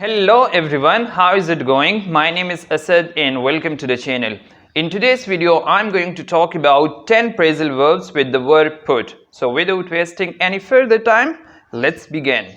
Hello everyone, how is it going? My name is Asad and welcome to the channel. In today's video, I'm going to talk about 10 phrasal verbs with the verb put. So without wasting any further time, let's begin.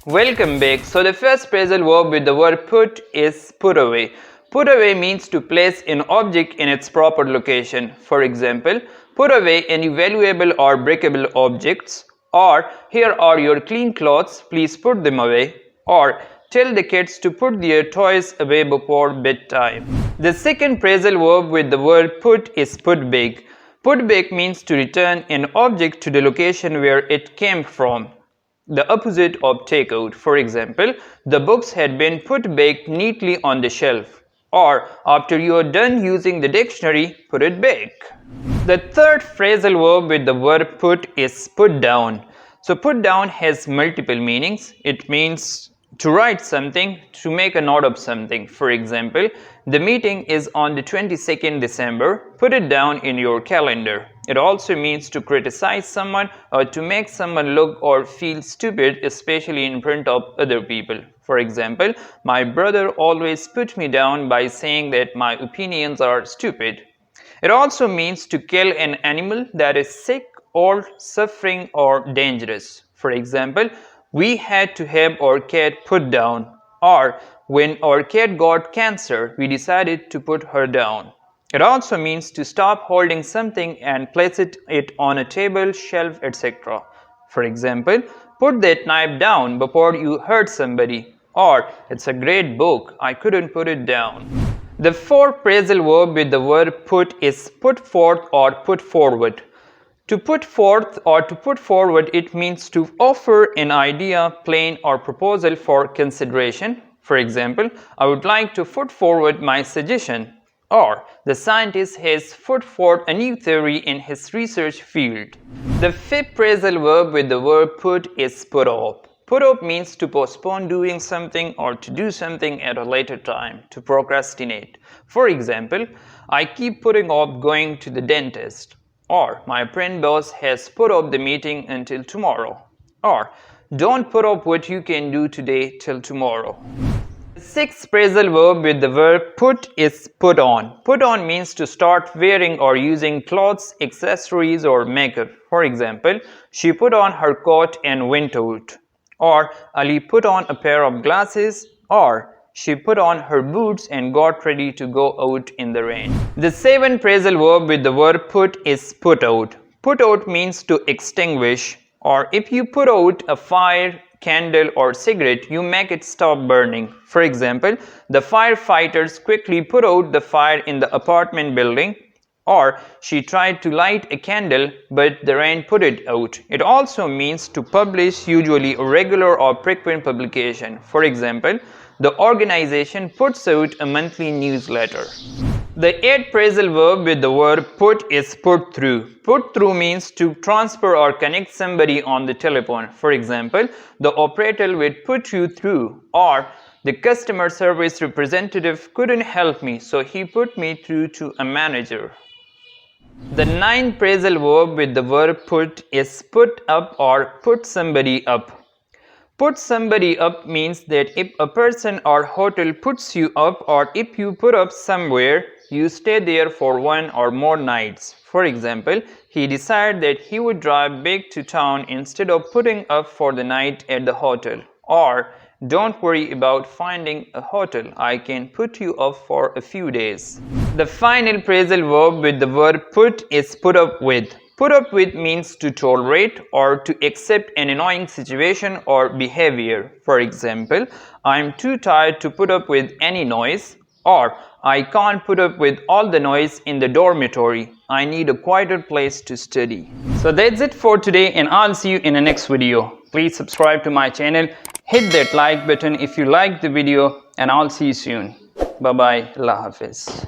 Welcome back. So the first phrasal verb with the verb put is put away. Put away means to place an object in its proper location. For example, put away any valuable or breakable objects, or here are your clean clothes, please put them away, or tell the kids to put their toys away before bedtime. The second phrasal verb with the verb put is put back. Put back means to return an object to the location where it came from. The opposite of take out. For example, the books had been put back neatly on the shelf. Or, after you are done using the dictionary, put it back. The third phrasal verb with the verb put is put down. So put down has multiple meanings. It means to write something, to make a note of something. For example, the meeting is on the 22nd December. Put it down in your calendar. It also means to criticize someone or to make someone look or feel stupid, especially in front of other people. For example, my brother always put me down by saying that my opinions are stupid. It also means to kill an animal that is sick, old, suffering, or dangerous. For example, we had to have our cat put down. Or, when our cat got cancer, we decided to put her down. It also means to stop holding something and place it on a table, shelf, etc. For example, put that knife down before you hurt somebody. Or, it's a great book, I couldn't put it down. The fourth phrasal verb with the verb put is put forth or put forward. To put forth or to put forward, it means to offer an idea, plan, or proposal for consideration. For example, I would like to put forward my suggestion. Or, the scientist has put forth a new theory in his research field. The fifth phrasal verb with the verb put is put off. Put off means to postpone doing something or to do something at a later time, to procrastinate. For example, I keep putting off going to the dentist. Or, my friend boss has put off the meeting until tomorrow. Or, don't put off what you can do today till tomorrow. The sixth phrasal verb with the verb put is put on. Put on means to start wearing or using clothes, accessories, or makeup. For example, she put on her coat and went out. Or, Ali put on a pair of glasses. Or, she put on her boots and got ready to go out in the rain. The seventh phrasal verb with the verb put is put out. Put out means to extinguish. Or, if you put out a fire, candle, or cigarette, you make it stop burning. For example, the firefighters quickly put out the fire in the apartment building. Or, she tried to light a candle, but the rain put it out. It also means to publish, usually a regular or frequent publication. For example, the organization puts out a monthly newsletter. The eighth phrasal verb with the verb put is put through. Put through means to transfer or connect somebody on the telephone. For example, the operator would put you through. Or, the customer service representative couldn't help me, so he put me through to a manager. The ninth phrasal verb with the verb put is put up or put somebody up. Put somebody up means that if a person or hotel puts you up, or if you put up somewhere, you stay there for one or more nights. For example, he decided that he would drive back to town instead of putting up for the night at the hotel. Or, don't worry about finding a hotel, I can put you up for a few days. The final phrasal verb with the verb put is put up with. Put up with means to tolerate or to accept an annoying situation or behavior. For example, I'm too tired to put up with any noise. Or, I can't put up with all the noise in the dormitory. I need a quieter place to study. So that's it for today, and I'll see you in the next video. Please subscribe to my channel. Hit that like button if you liked the video, and I'll see you soon. Bye bye. Allah Hafiz.